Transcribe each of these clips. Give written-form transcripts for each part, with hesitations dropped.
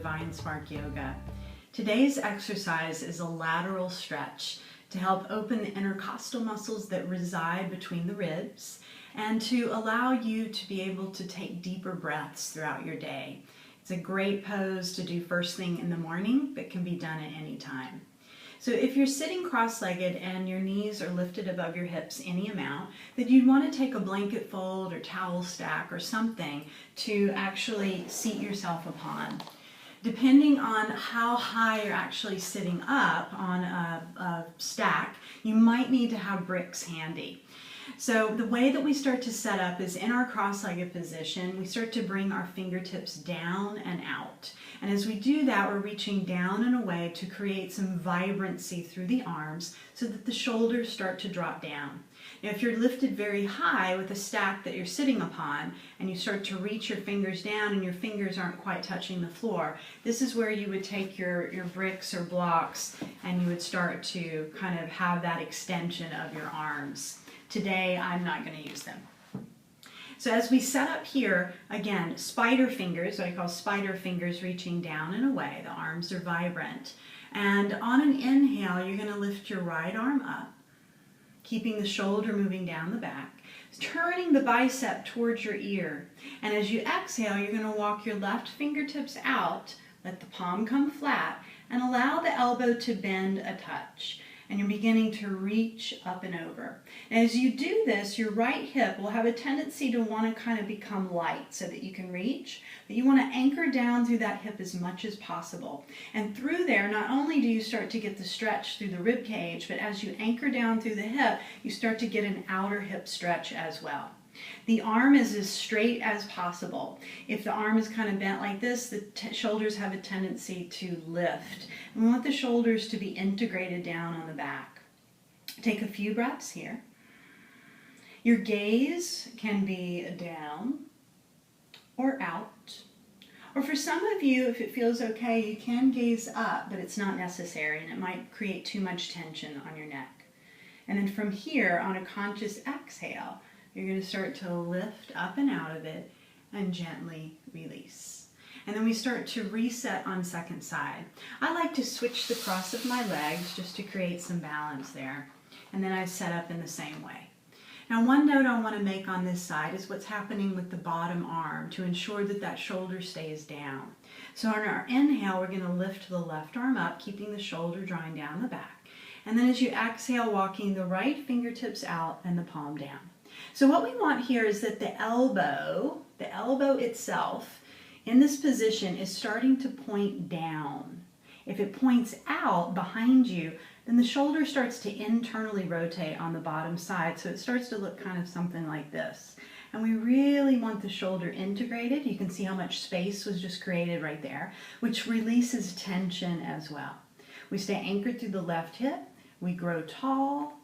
Divine Spark Yoga. Today's exercise is a lateral stretch to help open the intercostal muscles that reside between the ribs and to allow you to be able to take deeper breaths throughout your day. It's a great pose to do first thing in the morning, but can be done at any time. So if you're sitting cross-legged and your knees are lifted above your hips any amount, then you'd want to take a blanket fold or towel stack or something to actually seat yourself upon. Depending on how high you're actually sitting up on a stack, you might need to have bricks handy. So the way that we start to set up is in our cross-legged position, we start to bring our fingertips down and out. And as we do that, we're reaching down and away to create some vibrancy through the arms so that the shoulders start to drop down. Now, if you're lifted very high with a stack that you're sitting upon and you start to reach your fingers down and your fingers aren't quite touching the floor, this is where you would take your bricks or blocks and you would start to kind of have that extension of your arms. Today, I'm not going to use them. So as we set up here, again, spider fingers, what I call spider fingers reaching down and away. The arms are vibrant. And on an inhale, you're going to lift your right arm up, keeping the shoulder moving down the back, turning the bicep towards your ear. And as you exhale, you're going to walk your left fingertips out, let the palm come flat, and allow the elbow to bend a touch. And you're beginning to reach up and over. And as you do this, your right hip will have a tendency to want to kind of become light so that you can reach, but you want to anchor down through that hip as much as possible. And through there, not only do you start to get the stretch through the rib cage, but as you anchor down through the hip, you start to get an outer hip stretch as well. The arm is as straight as possible. If the arm is kind of bent like this, the shoulders have a tendency to lift. And we want the shoulders to be integrated down on the back. Take a few breaths here. Your gaze can be down or out. Or for some of you, if it feels okay, you can gaze up, but it's not necessary and it might create too much tension on your neck. And then from here, on a conscious exhale, you're going to start to lift up and out of it and gently release. And then we start to reset on second side. I like to switch the cross of my legs just to create some balance there. And then I set up in the same way. Now, one note I want to make on this side is what's happening with the bottom arm to ensure that that shoulder stays down. So on our inhale, we're going to lift the left arm up, keeping the shoulder drawing down the back. And then as you exhale, walking the right fingertips out and the palm down. So what we want here is that the elbow itself in this position is starting to point down. If it points out behind you, then the shoulder starts to internally rotate on the bottom side, so it starts to look kind of something like this. And we really want the shoulder integrated. You can see how much space was just created right there, which releases tension as well. We stay anchored through the left hip, we grow tall,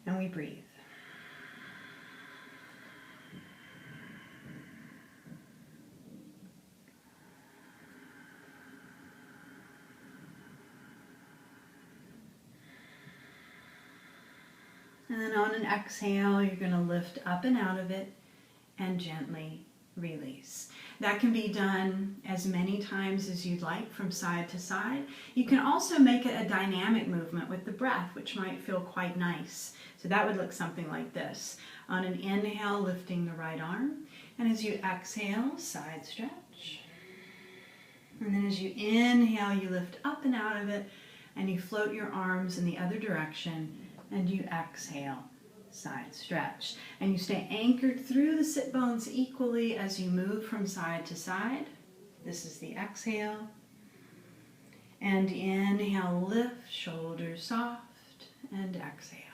and we breathe. And then on an exhale, you're going to lift up and out of it and gently release. That can be done as many times as you'd like from side to side. You can also make it a dynamic movement with the breath, which might feel quite nice. So that would look something like this. On an inhale, lifting the right arm. And as you exhale, side stretch. And then as you inhale, you lift up and out of it, and you float your arms in the other direction, and you exhale, side stretch. And you stay anchored through the sit bones equally as you move from side to side. This is the exhale. And inhale, lift, shoulders soft, and exhale.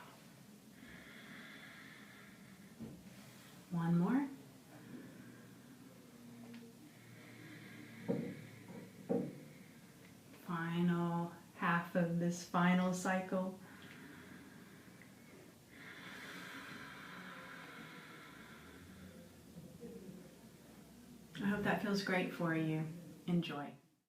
One more. Final half of this final cycle. I hope that feels great for you. Enjoy.